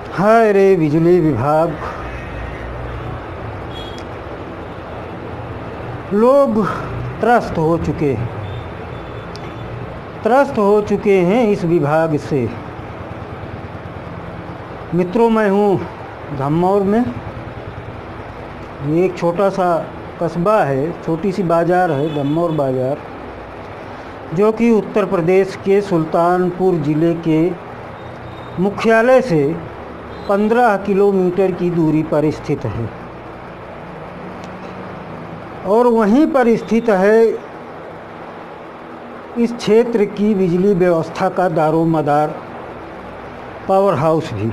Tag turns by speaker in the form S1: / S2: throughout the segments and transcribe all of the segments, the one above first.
S1: हाय रे बिजली विभाग, लोग त्रस्त हो चुके हैं इस विभाग से। मित्रों, मैं हूँ धम्मौर में। ये एक छोटा सा कस्बा है, छोटी सी बाज़ार है, धम्मौर बाज़ार, जो कि उत्तर प्रदेश के सुल्तानपुर ज़िले के मुख्यालय से 15 किलोमीटर की दूरी पर स्थित है। और वहीं पर स्थित है इस क्षेत्र की बिजली व्यवस्था का दारोमदार पावर हाउस भी।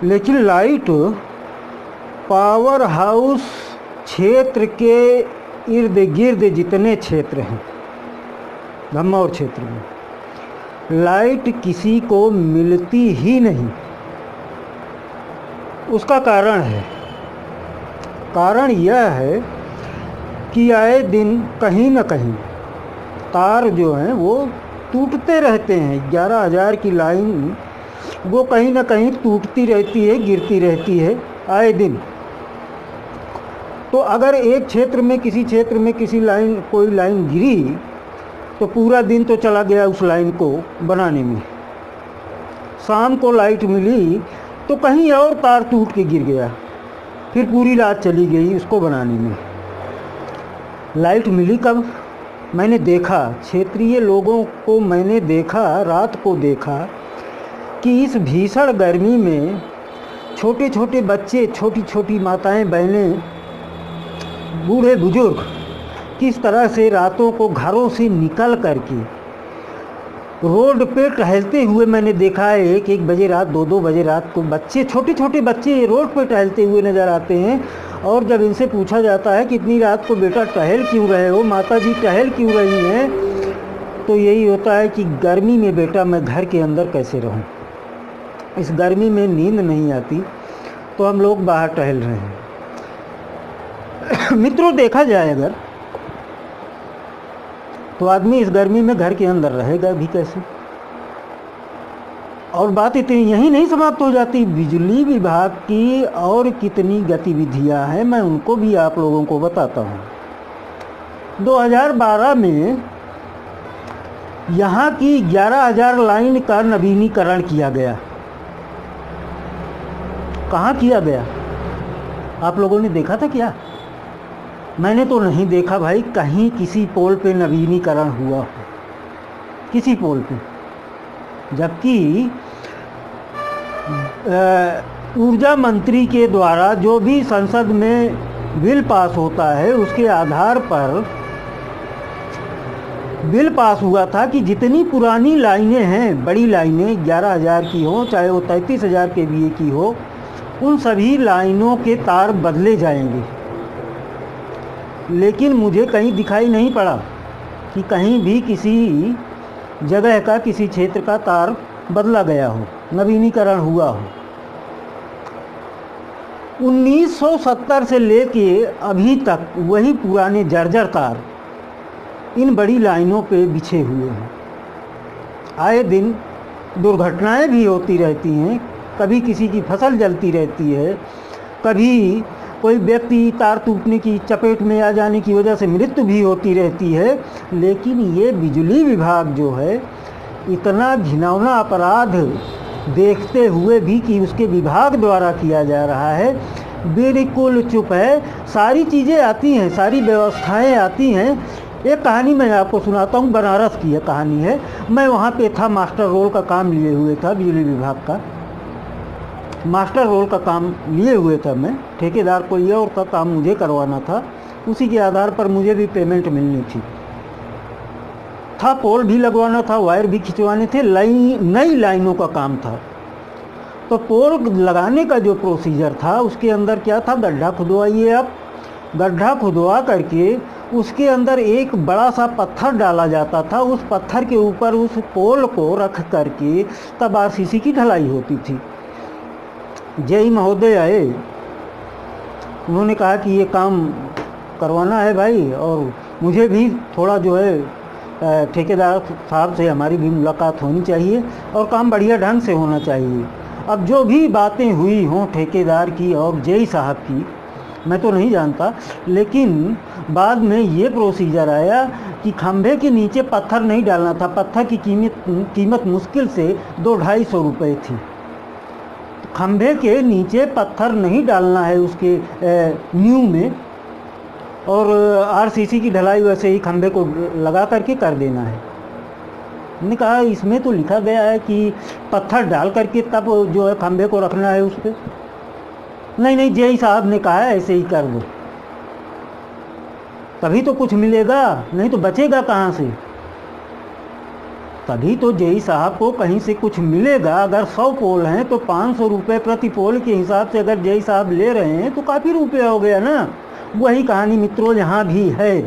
S1: लेकिन लाइट पावर हाउस क्षेत्र के इर्द गिर्द जितने क्षेत्र हैं धम्मौर क्षेत्र में, लाइट किसी को मिलती ही नहीं। उसका कारण यह है कि आए दिन कहीं न कहीं तार जो हैं वो टूटते रहते हैं। 11,000 की लाइन वो कहीं न कहीं टूटती रहती है, गिरती रहती है आए दिन। तो अगर एक क्षेत्र में किसी कोई लाइन गिरी तो पूरा दिन तो चला गया उस लाइन को बनाने में। शाम को लाइट मिली तो कहीं और तार टूट के गिर गया, फिर पूरी रात चली गई उसको बनाने में। लाइट मिली कब? मैंने देखा, क्षेत्रीय लोगों को मैंने देखा, रात को देखा कि इस भीषण गर्मी में छोटे छोटे बच्चे, छोटी छोटी माताएं, बहनें, बूढ़े बुजुर्ग किस तरह से रातों को घरों से निकल करके रोड पे टहलते हुए मैंने देखा है। 1-1 बजे रात, 2-2 बजे रात को बच्चे, छोटे छोटे बच्चे रोड पे टहलते हुए नज़र आते हैं। और जब इनसे पूछा जाता है कि इतनी रात को बेटा टहल क्यों रहे हो, माता जी टहल क्यों रही हैं, तो यही होता है कि गर्मी में बेटा मैं घर के अंदर कैसे रहूं, इस गर्मी में नींद नहीं आती तो हम लोग बाहर टहल रहे हैं। मित्रों, देखा जाए अगर तो आदमी इस गर्मी में घर के अंदर रहेगा भी कैसे। और बात इतनी यहीं नहीं समाप्त हो जाती। बिजली विभाग की और कितनी गतिविधियां हैं, मैं उनको भी आप लोगों को बताता हूं। 2012 में यहाँ की 11,000 लाइन का नवीनीकरण किया गया। कहाँ किया गया? आप लोगों ने देखा था क्या? मैंने तो नहीं देखा भाई कहीं किसी पोल पे नवीनीकरण हुआ हो, किसी पोल पे। जबकि ऊर्जा मंत्री के द्वारा जो भी संसद में बिल पास होता है उसके आधार पर बिल पास हुआ था कि जितनी पुरानी लाइनें हैं, बड़ी लाइनें 11,000 की हो चाहे वो 33,000 kVA की हो, उन सभी लाइनों के तार बदले जाएंगे। लेकिन मुझे कहीं दिखाई नहीं पड़ा कि कहीं भी किसी जगह का, किसी क्षेत्र का तार बदला गया हो, नवीनीकरण हुआ हो। 1970 से लेके अभी तक वही पुराने जर्जर तार इन बड़ी लाइनों पे बिछे हुए हैं। आए दिन दुर्घटनाएं भी होती रहती हैं, कभी किसी की फसल जलती रहती है, कभी कोई व्यक्ति तार टूटने की चपेट में आ जाने की वजह से मृत्यु भी होती रहती है। लेकिन ये बिजली विभाग जो है इतना घिनौना अपराध देखते हुए भी कि उसके विभाग द्वारा किया जा रहा है, बिल्कुल चुप है। सारी चीज़ें आती हैं, सारी व्यवस्थाएं आती हैं। एक कहानी मैं आपको सुनाता हूँ, बनारस की है कहानी है। मैं वहाँ पे था, मास्टर रोल का काम लिए हुए था, बिजली विभाग का मास्टर रोल का काम लिए हुए था मैं। ठेकेदार को ये और का काम मुझे करवाना था, उसी के आधार पर मुझे भी पेमेंट मिलनी थी। पोल भी लगवाना था, वायर भी खिंचवाने थे, नई लाइनों का काम था। तो पोल लगाने का जो प्रोसीजर था उसके अंदर क्या था, गड्ढा खुदवाइए। आप गड्ढा खुदवा करके उसके अंदर एक बड़ा सा पत्थर डाला जाता था, उस पत्थर के ऊपर उस पोल को रख करके तब आरसीसी की ढलाई होती थी। जेई महोदय आए, उन्होंने कहा कि ये काम करवाना है भाई, और मुझे भी थोड़ा जो है ठेकेदार साहब से हमारी भी मुलाकात होनी चाहिए और काम बढ़िया ढंग से होना चाहिए। अब जो भी बातें हुई हों ठेकेदार की और जेई साहब की, मैं तो नहीं जानता, लेकिन बाद में ये प्रोसीजर आया कि खंभे के नीचे पत्थर नहीं डालना था। पत्थर की कीमत मुश्किल से 200-250 रुपये थी। खंभे के नीचे पत्थर नहीं डालना है उसके न्यू में, और आरसीसी की ढलाई वैसे ही खंभे को लगा करके कर देना है। मैंने कहा इसमें तो लिखा गया है कि पत्थर डाल करके तब जो है खंभे को रखना है उस पर। नहीं, जेई साहब ने कहा है ऐसे ही कर दो, तभी तो कुछ मिलेगा, नहीं तो बचेगा कहाँ से। तभी तो जेई साहब को कहीं से कुछ मिलेगा। अगर 100 पोल हैं तो 500 रुपये प्रति पोल के हिसाब से अगर जेई साहब ले रहे हैं तो काफ़ी रुपये हो गया ना। वही कहानी मित्रों यहाँ भी है।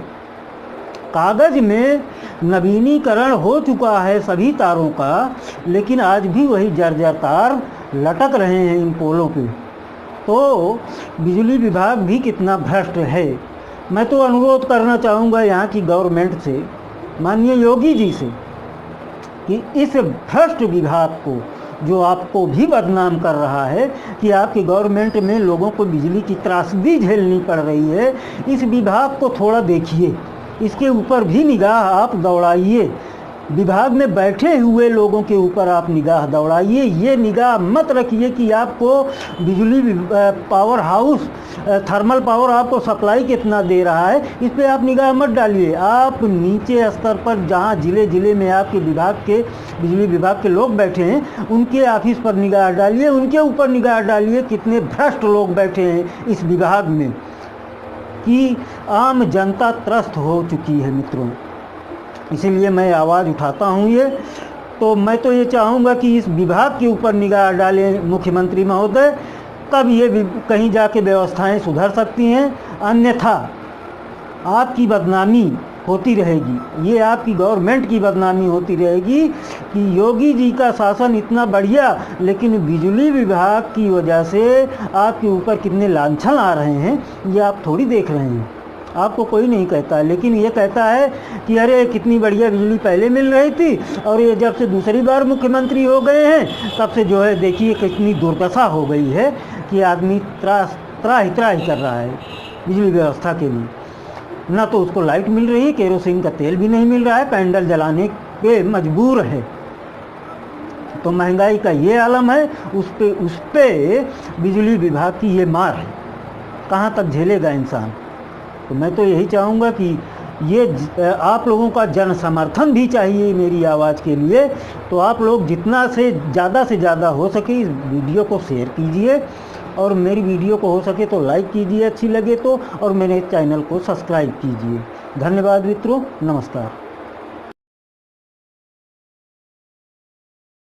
S1: कागज़ में नवीनीकरण हो चुका है सभी तारों का, लेकिन आज भी वही जर्जर तार लटक रहे हैं इन पोलों पे। तो बिजली विभाग भी कितना भ्रष्ट है। मैं तो अनुरोध करना चाहूँगा यहाँ की गवर्नमेंट से, माननीय योगी जी से, कि इस भ्रष्ट विभाग को, जो आपको भी बदनाम कर रहा है कि आपकी गवर्नमेंट में लोगों को बिजली की त्रासदी झेलनी पड़ रही है, इस विभाग को थोड़ा देखिए, इसके ऊपर भी निगाह आप दौड़ाइए। विभाग में बैठे हुए लोगों के ऊपर आप निगाह दौड़ाइए। ये निगाह मत रखिए कि आपको बिजली पावर हाउस थर्मल पावर आपको सप्लाई कितना दे रहा है, इस पर आप निगाह मत डालिए। आप नीचे स्तर पर जहाँ ज़िले में आपके विभाग के बिजली विभाग के लोग बैठे हैं उनके ऑफिस पर निगाह डालिए, उनके ऊपर निगाह डालिए कितने भ्रष्ट लोग बैठे हैं इस विभाग में, कि आम जनता त्रस्त हो चुकी है मित्रों। इसीलिए मैं आवाज़ उठाता हूँ ये। तो मैं तो ये चाहूँगा कि इस विभाग के ऊपर निगाह डालें मुख्यमंत्री महोदय, तब ये कहीं जाके व्यवस्थाएं सुधर सकती हैं। अन्यथा आपकी बदनामी होती रहेगी, ये आपकी गवर्नमेंट की बदनामी होती रहेगी कि योगी जी का शासन इतना बढ़िया, लेकिन बिजली विभाग की वजह से आपके ऊपर कितने लांछन आ रहे हैं ये आप थोड़ी देख रहे हैं। आपको कोई नहीं कहता, लेकिन ये कहता है कि अरे कितनी बढ़िया बिजली पहले मिल रही थी और ये जब से दूसरी बार मुख्यमंत्री हो गए हैं तब से जो है देखिए कितनी दुर्दशा हो गई है कि आदमी त्राही कर रहा है बिजली व्यवस्था के लिए। ना तो उसको लाइट मिल रही है, केरोसिन का तेल भी नहीं मिल रहा है, कैंडल जलाने पे मजबूर है। तो महंगाई का ये आलम है, उस पे बिजली विभाग की ये मार है, कहाँ तक झेलेगा इंसान। तो मैं तो यही चाहूँगा कि ये आप लोगों का जन समर्थन भी चाहिए मेरी आवाज़ के लिए। तो आप लोग जितना से ज़्यादा हो सके इस वीडियो को शेयर कीजिए, और मेरी वीडियो को हो सके तो लाइक कीजिए अच्छी लगे तो, और मेरे चैनल को सब्सक्राइब कीजिए। धन्यवाद मित्रों, नमस्कार।